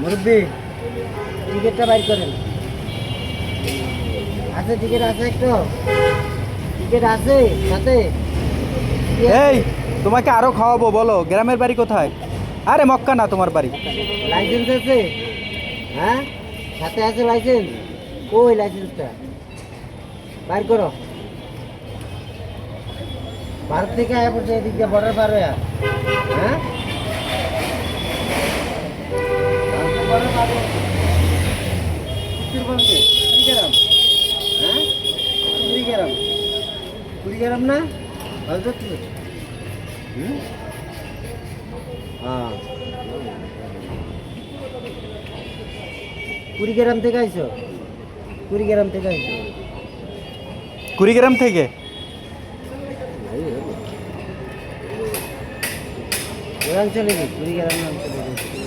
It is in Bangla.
মুরব্বী টিকিটটা বাইর করেন। আছে টিকিট আছে একটু? টিকিট আছে সাথে? এই তোমাকে আরো খাওয়াবো, বলো গ্রামের বাড়ি কোথায়? আরে মক্কা না, তোমার বাড়ি। লাইসেন্স আছে? হ্যাঁ সাথে আছে লাইসেন্স? কই লাইসেন্সটা বাইর করো। ভারত থেকে আয়া পড়ছে এদিক দিয়ে বর্ডার পার হয়ে। হ্যাঁ বর্ডার পার হয়ে উত্তরবঙ্গে কুড়িগ্রাম। হ্যাঁ কুড়িগ্রাম, কুড়িগ্রাম না ভালো তো। হ্যাঁ কুড়িগ্রাম থেকে আইছো? কুড়িগ্রাম থেকে আইছো? কুড়িগ্রাম থেকে? ওই অঞ্চলে কি কুড়িগ্রাম অঞ্চলে?